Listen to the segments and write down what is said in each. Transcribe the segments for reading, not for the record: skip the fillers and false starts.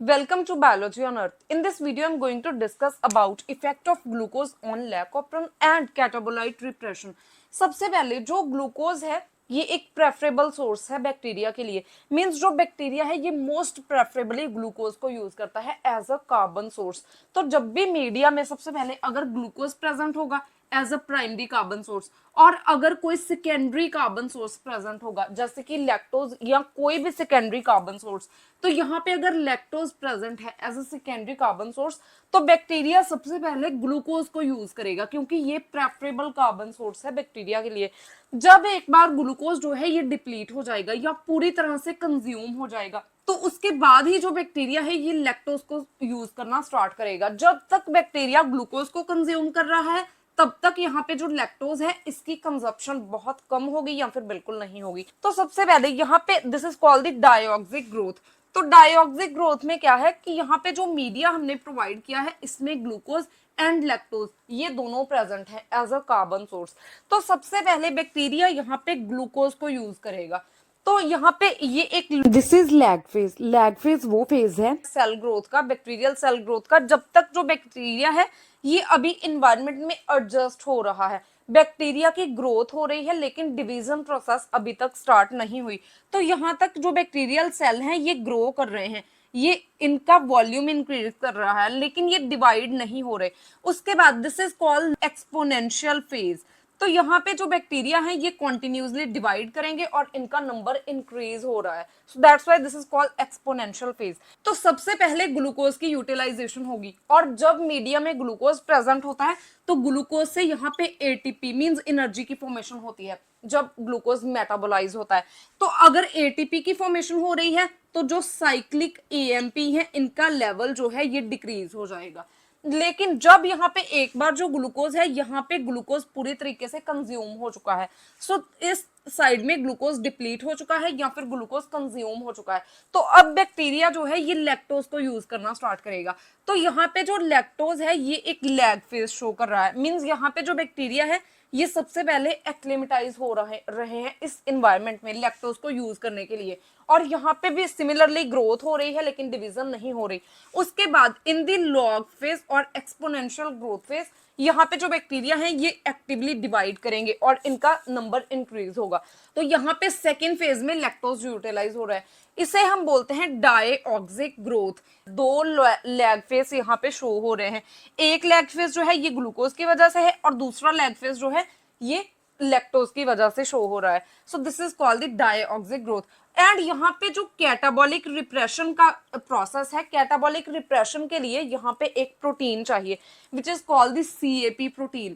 Welcome to Biology on Earth. In this video, I'm going to discuss about effect of glucose on lac operon and catabolite repression. सबसे पहले जो glucose है ये एक preferable source है bacteria के लिए। मींस जो बैक्टीरिया है ये मोस्ट प्रेफरेबली ग्लूकोज को यूज करता है एज अ कार्बन सोर्स। तो जब भी मीडिया में सबसे पहले अगर ग्लूकोज प्रेजेंट होगा as a primary carbon source, और अगर कोई सेकेंडरी कार्बन सोर्स प्रेजेंट होगा जैसे कि लैक्टोज या कोई भी सेकेंडरी कार्बन सोर्स, तो यहाँ पे अगर लैक्टोज प्रेजेंट है as a secondary carbon source तो बैक्टीरिया सबसे पहले ग्लूकोज को यूज करेगा क्योंकि ये प्रेफरेबल कार्बन सोर्स है बैक्टीरिया के लिए। जब एक बार ग्लूकोज जो है ये डिप्लीट हो जाएगा या पूरी तरह से कंज्यूम हो जाएगा तो उसके बाद ही जो बैक्टीरिया है ये लैक्टोज को यूज करना स्टार्ट करेगा। जब तक बैक्टीरिया ग्लूकोज को कंज्यूम कर रहा है तब तक यहाँ पे जो लैक्टोज है इसकी कंजप्शन बहुत कम होगी या फिर बिल्कुल नहीं होगी। तो सबसे पहले यहाँ पे this is called the diauxic growth. तो डायोक्सिक ग्रोथ में क्या है कि यहाँ पे जो मीडिया हमने प्रोवाइड किया है इसमें ग्लूकोज एंड लैक्टोज ये दोनों प्रेजेंट है एज अ कार्बन सोर्स। तो सबसे पहले बैक्टीरिया यहाँ पे ग्लूकोज को यूज करेगा। तो यहाँ पे ये एक this is lag phase. Lag phase वो फेज है सेल ग्रोथ का, बैक्टीरियल सेल ग्रोथ का, जब तक जो बैक्टीरिया है ये अभी इन्वायरमेंट में एडजस्ट हो रहा है। बैक्टीरिया की ग्रोथ हो रही है लेकिन डिवीजन प्रोसेस अभी तक स्टार्ट नहीं हुई। तो यहाँ तक जो बैक्टीरियल सेल हैं ये ग्रो कर रहे हैं, ये इनका वॉल्यूम इंक्रीज कर रहा है लेकिन ये डिवाइड नहीं हो रहे। उसके बाद this is called exponential phase. तो यहाँ पे जो बैक्टीरिया हैं ये कॉन्टिन्यूसली डिवाइड करेंगे और इनका नंबर इंक्रीज हो रहा है। So that's why this is called exponential phase. तो सबसे पहले ग्लूकोज की यूटिलाइजेशन होगी और जब मीडिया में ग्लूकोज प्रेजेंट होता है तो ग्लूकोज से यहाँ पे एटीपी मींस एनर्जी की फॉर्मेशन होती है जब ग्लूकोज मेटाबोलाइज होता है। तो अगर एटीपी की फॉर्मेशन हो रही है तो जो साइक्लिक एएमपी है इनका लेवल जो है ये डिक्रीज हो जाएगा। लेकिन जब यहाँ पे एक बार जो ग्लूकोज है यहाँ पे ग्लूकोज पूरी तरीके से कंज्यूम हो चुका है, सो इस साइड में ग्लूकोज डिप्लीट हो चुका है या फिर ग्लूकोज कंज्यूम हो चुका है, तो अब बैक्टीरिया जो है ये लैक्टोज को यूज करना स्टार्ट करेगा। तो यहाँ पे जो लैक्टोज है ये एक लैग फेज शो कर रहा है। मींस यहाँ पे जो बैक्टीरिया है ये सबसे पहले एक्लेमेटाइज हो रहे हैं इस एनवायरनमेंट में लैक्टोज को यूज करने के लिए, और यहाँ पे भी सिमिलरली ग्रोथ हो रही है लेकिन डिवीजन नहीं हो रही। उसके बाद इन दी लॉग फेज और एक्सपोनेंशियल ग्रोथ फेज यहाँ पे जो बैक्टीरिया है ये एक्टिवली डिवाइड करेंगे और इनका नंबर इंक्रीज होगा। तो यहाँ पे सेकेंड फेज में लैक्टोज यूटिलाइज हो रहा है, इसे हम बोलते हैं डायऑक्सिक ग्रोथ। दो लैग फेज यहाँ पे शो हो रहे हैं। एक लैग फेज जो है ये ग्लूकोज की वजह से है और दूसरा लैग फेज जो है ये लैक्टोज की वजह से शो हो रहा है। So this is called the diauxic growth. And यहाँ पे जो कैटाबॉलिक रिप्रेशन का प्रोसेस है, कैटाबॉलिक रिप्रेशन के लिए यहाँ पे एक प्रोटीन चाहिए which is called the CAP protein,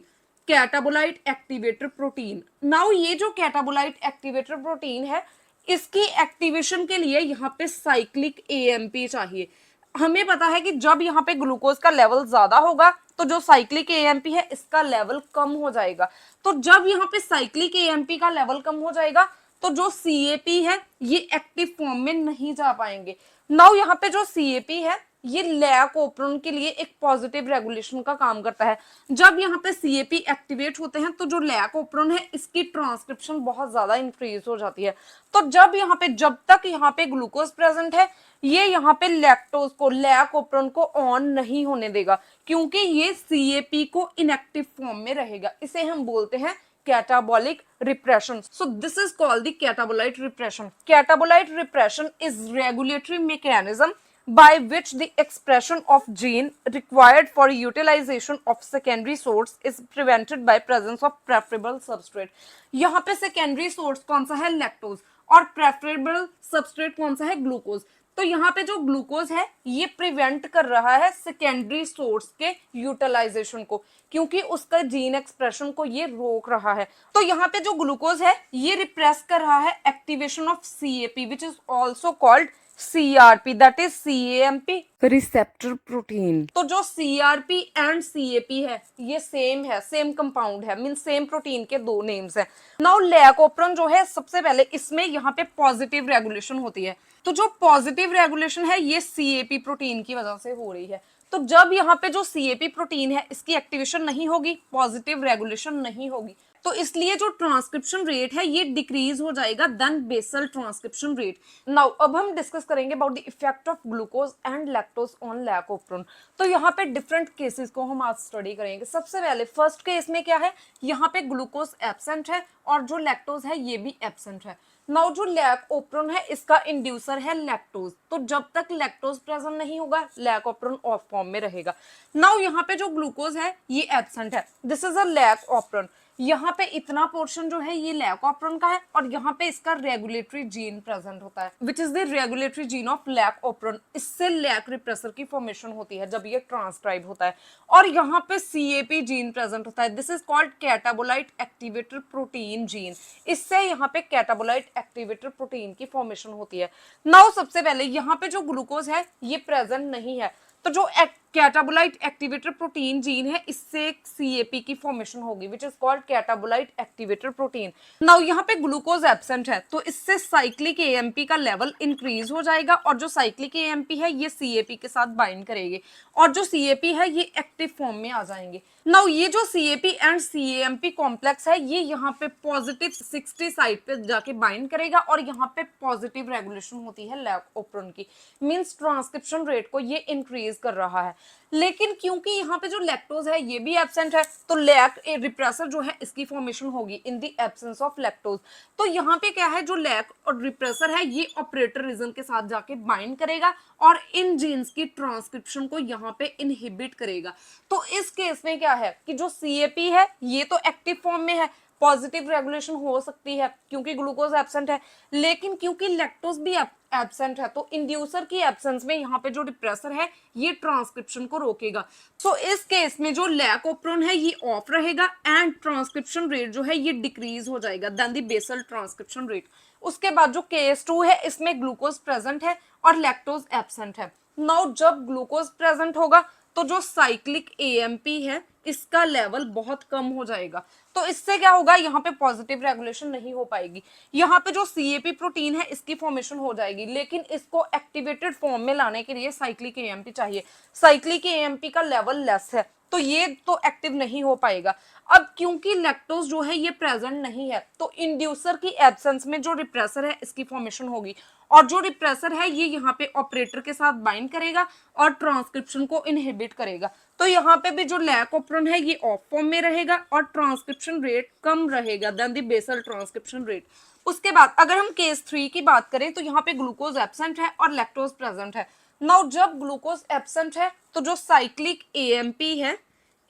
catabolite activator protein. Now ये जो कैटाबोलाइट एक्टिवेटर प्रोटीन है इसकी एक्टिवेशन के लिए यहाँ पे साइक्लिक एएमपी चाहिए। हमें पता है कि जब यहाँ पे ग्लूकोज का लेवल ज्यादा होगा तो जो साइक्लिक एएमपी है इसका लेवल कम हो जाएगा। तो जब यहाँ पे साइक्लिक एएमपी का लेवल कम हो जाएगा तो जो सीएपी है ये एक्टिव फॉर्म में नहीं जा पाएंगे। नाउ यहाँ पे जो सीएपी है ये लैक ओपरन के लिए एक पॉजिटिव रेगुलेशन का काम करता है। जब यहाँ पे सीएपी एक्टिवेट होते हैं तो जो लैक ओपरन है इसकी ट्रांसक्रिप्शन बहुत ज्यादा इंक्रीज हो जाती है। तो जब तक यहाँ पे ग्लूकोज प्रेजेंट है ये यहाँ पे लैक्टोज को, लैक ओपरन को ऑन नहीं होने देगा क्योंकि ये सीएपी को इनएक्टिव फॉर्म में रहेगा। इसे हम बोलते हैं catabolic repression. So this is called the catabolite repression. Catabolite repression is regulatory mechanism by which the expression of gene required for utilization of secondary source is prevented by presence of preferable substrate. यहाँ पे secondary source कौन सा है? Lactose, और preferable substrate कौन सा है? Glucose. तो यहाँ पे जो ग्लूकोज है ये प्रिवेंट कर रहा है सेकेंडरी सोर्स के यूटिलाइजेशन को क्योंकि उसका जीन एक्सप्रेशन को ये रोक रहा है। तो यहाँ पे जो ग्लूकोज है ये रिप्रेस कर रहा है activation of CAP which is also called CRP, that is CMP receptor protein. तो जो सीआरपी एंड सीएपी है ये सेम है, सेम कंपाउंड है, मीन सेम प्रोटीन के दो नेम्स है। नाउ लैक ओपरन जो है सबसे पहले इसमें यहाँ पे पॉजिटिव रेगुलेशन होती है। तो जो पॉजिटिव रेगुलेशन है ये सीएपी प्रोटीन की वजह से हो रही है। तो जब यहाँ पे जो सीएपी प्रोटीन है इसकी एक्टिवेशन नहीं होगी, पॉजिटिव रेगुलेशन नहीं होगी, तो इसलिए जो ट्रांसक्रिप्शन रेट है ये डिक्रीज हो जाएगा then basal transcription rate. Now अब हम डिस्कस करेंगे about the effect of glucose and lactose on lac operon. तो यहाँ पे डिफरेंट केसेस को हम आज स्टडी करेंगे। सबसे पहले फर्स्ट केस में क्या है, यहाँ पे ग्लूकोज एब्सेंट है और जो लैक्टोज है ये भी एब्सेंट है। नाउ जो लैक ओप्रोन है इसका इंड्यूसर है लैक्टोज, तो जब तक लैक्टोज प्रेजेंट नहीं होगा लैक ओप्रोन ऑफ फॉर्म में रहेगा। नाउ यहाँ पे जो ग्लूकोज है ये एब्सेंट है, दिस इज अ लैक ओप्रोन। यहाँ पे इतना पोर्शन जो है ये लैक ओप्रोन का है और यहाँ पे इसका रेगुलेटरी जीन प्रेजेंट होता है which is the regulatory gene of lac operon. इससे लैक रिप्रेसर की फॉर्मेशन होती है जब ये ट्रांसक्राइब होता है। और यहाँ पे सीएपी जीन प्रेजेंट होता है, this is called catabolite activator protein gene. इससे यहाँ पे कैटाबोलाइट एक्टिवेटर प्रोटीन की फॉर्मेशन होती है। नाउ सबसे पहले यहाँ पे जो ग्लूकोज है ये प्रेजेंट नहीं है, तो जो कैटाबोलाइट एक्टिवेटर प्रोटीन जीन है इससे सीएपी की फॉर्मेशन होगी which is called catabolite activator protein. Now यहाँ पे ग्लूकोज एब्सेंट है तो इससे साइक्लिक एएमपी का लेवल इंक्रीज हो जाएगा और जो साइक्लिक एएमपी है ये सीएपी के साथ बाइंड करेंगे और जो सीएपी है ये एक्टिव फॉर्म में आ जाएंगे। नाउ ये जो सीएपी एंड सीएमपी कॉम्प्लेक्स है ये यहाँ पे पॉजिटिव 60 साइड पे जाके बाइंड करेगा और यहाँ पे पॉजिटिव रेगुलेशन होती है लैक ओप्रोन की, मींस ट्रांसक्रिप्शन रेट को ये इंक्रीज कर रहा है। लेकिन क्योंकि यहाँ पे जो लैक्टोज है ये भी एब्सेंट है तो लैक रिप्रेसर जो है इसकी फॉर्मेशन होगी in the absence of lactose. तो यहाँ पे क्या है, जो लैक और रिप्रेसर है ये ऑपरेटर रीजन के साथ जाके बाइंड करेगा और इन जीन्स की ट्रांसक्रिप्शन को यहाँ पे इनहिबिट करेगा। तो इस केस में क्या है कि जो सीएपी है ये तो एक्टिव फॉर्म में है, पॉजिटिव रेगुलेशन हो सकती है क्योंकि ग्लूकोज एब्सेंट है, लेकिन क्योंकि लैक्टोज भी एब्सेंट है तो इंड्यूसर की एब्सेंस में यहाँ पे जो डिप्रेसर है ये ट्रांसक्रिप्शन को रोकेगा। तो इस केस में जो लैक ओप्रोन है ये ऑफ रहेगा एंड ट्रांसक्रिप्शन रेट जो है ये डिक्रीज हो जाएगा then the basal transcription rate. उसके बाद जो केस 2 है इसमें ग्लूकोज प्रेजेंट है और लैक्टोज एब्सेंट है। नाउ जब ग्लूकोज प्रेजेंट होगा तो जो साइक्लिक एएमपी है इसका लेवल बहुत कम हो जाएगा, तो इससे क्या होगा, यहाँ पे पॉजिटिव रेगुलेशन नहीं हो पाएगी। यहाँ पे जो सीएपी प्रोटीन है इसकी फॉर्मेशन हो जाएगी, लेकिन इसको एक्टिवेटेड फॉर्म में लाने के लिए साइक्लिक एएमपी चाहिए। साइक्लिक एएमपी का लेवल लेस है तो ये तो एक्टिव नहीं हो पाएगा। अब क्योंकि लैक्टोज जो है ये प्रेजेंट नहीं है तो इंड्यूसर की एब्सेंस में जो रिप्रेसर है इसकी फॉर्मेशन होगी और जो रिप्रेसर है ये यहाँ पे ऑपरेटर के साथ बाइंड करेगा और ट्रांसक्रिप्शन को इनहिबिट करेगा। तो यहाँ पे भी जो लैक ओप्रोन है ये ऑफ फॉर्म में रहेगा और ट्रांसक्रिप्शन रेट कम रहेगा then the basal transcription rate. उसके बाद अगर हम केस 3 की बात करें तो यहाँ पे ग्लूकोज एब्सेंट है और लैक्टोज प्रेजेंट है। नाउ जब ग्लूकोज एब्सेंट है तो जो साइक्लिक एएमपी है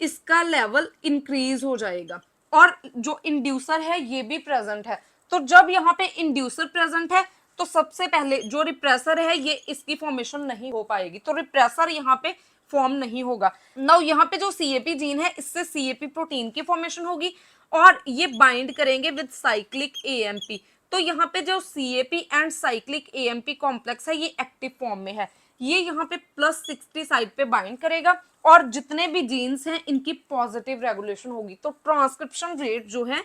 इसका लेवल इंक्रीज हो जाएगा और जो इंड्यूसर है ये भी प्रेजेंट है। तो जब यहाँ पे इंड्यूसर प्रेजेंट है तो सबसे पहले जो रिप्रेसर है ये इसकी फॉर्मेशन नहीं हो पाएगी, तो रिप्रेसर यहाँ पे फॉर्म नहीं होगा। नाउ यहाँ पे जो सीएपी जीन है इससे सीएपी प्रोटीन की फॉर्मेशन होगी और ये बाइंड करेंगे विद साइक्लिक एएमपी। तो यहाँ पे जो CAP and cyclic AMP complex है ये एक्टिव फॉर्म में है, ये यहाँ पे +60 साइड पे बाइंड करेगा और जितने भी जीन्स हैं इनकी पॉजिटिव रेगुलेशन होगी। तो ट्रांसक्रिप्शन रेट जो है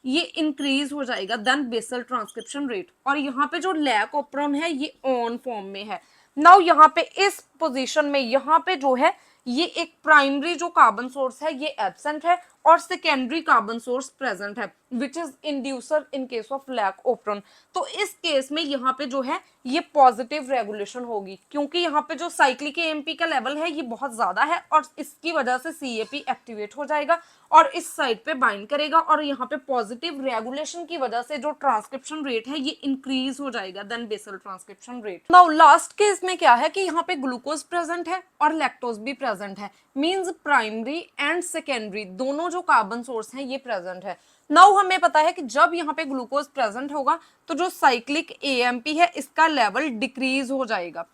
ये इंक्रीज हो जाएगा देन बेसल ट्रांसक्रिप्शन रेट। और यहाँ पे जो लैक ओप्रोन है ये ऑन फॉर्म में है। नाउ यहाँ पे इस पोजीशन में यहाँ पे जो है ये एक प्राइमरी जो कार्बन सोर्स है ये एब्सेंट है और सेकेंडरी कार्बन सोर्स प्रेजेंट है which is inducer in case of lac operon. तो इस केस में यहाँ पे जो है ये पॉजिटिव रेगुलेशन होगी क्योंकि यहाँ पे जो साइक्लिक एएमपी का लेवल है ये बहुत ज्यादा है और इसकी वजह से सीएपी एक्टिवेट हो जाएगा और इस साइड पे बाइंड करेगा और यहाँ पे पॉजिटिव रेगुलेशन की वजह से जो ट्रांसक्रिप्शन रेट है ये इंक्रीज हो जाएगा then basal transcription rate. Now last case में क्या है कि यहाँ पे ग्लूकोज प्रेजेंट है और लैक्टोज भी प्रेजेंट है, मींस प्राइमरी एंड सेकेंडरी दोनों जो कार्बन सोर्स हैं ये प्रेजेंट है। नाउ हमें पता है कि जब यहाँ पे ग्लूकोज प्रेजेंट होगा तो जो साइक्लिक एएमपी है इसका लेवल डिक्रीज हो जाएगा।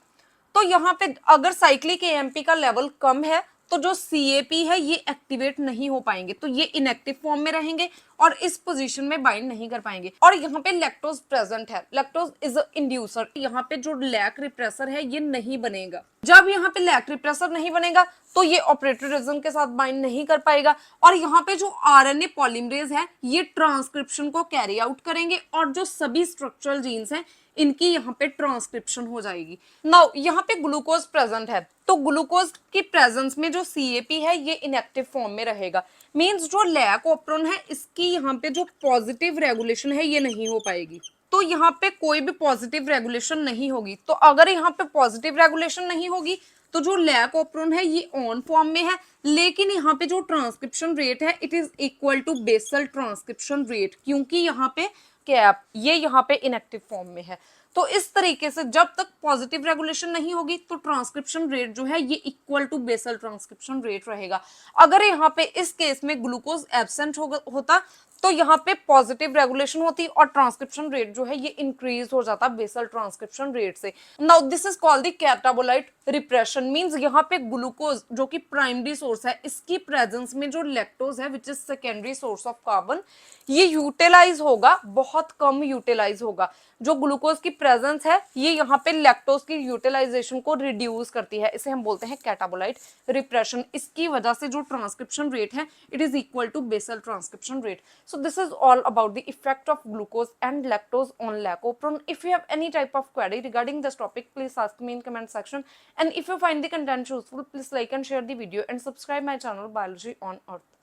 तो यहाँ पे अगर साइक्लिक एएमपी का लेवल कम है तो जो सीएपी है ये एक्टिवेट नहीं हो पाएंगे, तो ये इनएक्टिव फॉर्म में रहेंगे और इस पोजीशन में बाइंड नहीं कर पाएंगे। और यहाँ पे लैक्टोज प्रेजेंट है, लैक्टोज इज अ इंड्यूसर, यहाँ पे जो लैक रिप्रेसर है ये नहीं बनेगा। जब यहाँ पे लैक रिप्रेसर नहीं बनेगा तो ये ऑपरेटर रीजन के साथ बाइंड नहीं कर पाएगा, और यहाँ पे जो आरएनए पॉलीमरेज है ये ट्रांसक्रिप्शन को कैरी आउट करेंगे, और जो सभी स्ट्रक्चरल जीन्स हैं इनकी यहाँ पे ट्रांसक्रिप्शन हो जाएगी। नाउ यहाँ पे ग्लूकोज प्रेजेंट है, तो ग्लूकोज की प्रेजेंस में जो सीएपी है ये इनएक्टिव फॉर्म में रहेगा। मींस जो लैक ऑप्रोन है इसकी यहाँ पे जो पॉजिटिव रेगुलेशन है ये नहीं हो पाएगी, तो यहाँ पे कोई भी पॉजिटिव रेगुलेशन नहीं होगी। तो अगर यहाँ पे पॉजिटिव रेगुलेशन नहीं होगी तो जो लैक ऑप्रोन है ये ऑन फॉर्म में है, लेकिन यहाँ पे जो ट्रांसक्रिप्शन रेट है it is equal to basal transcription rate, क्योंकि यहाँ पे कैप ये यहाँ पे इनएक्टिव फॉर्म में है। तो इस तरीके से जब तक पॉजिटिव रेगुलेशन नहीं होगी तो ट्रांसक्रिप्शन रेट जो है ये equal to basal transcription rate रहेगा। अगर यहाँ पे इस केस में ग्लूकोज एब्सेंट होता तो यहाँ पे पॉजिटिव रेगुलेशन होती और ट्रांसक्रिप्शन रेट जो है ये इंक्रीज हो जाता बेसल ट्रांसक्रिप्शन रेट से। Now this is called the catabolite repression, means यहाँ पे ग्लूकोज जो कि प्राइमरी सोर्स है इसकी प्रेजेंस में जो लैक्टोज है which is secondary source of carbon ये यूटिलाइज होगा, बहुत कम यूटिलाइज होगा। जो ग्लूकोज की प्रेजेंस है ये यहाँ पे लैक्टोज की यूटिलाइजेशन को रिड्यूस करती है, इसे हम बोलते हैं कैटाबोलाइट रिप्रेशन। इसकी वजह से जो ट्रांसक्रिप्शन रेट है it is equal to basal transcription rate. So this is all about the effect of glucose and lactose on lactopron. If you have any type of query regarding this topic, please ask me in comment section. And if you find the content useful, please like and share the video and subscribe my channel Biology on Earth.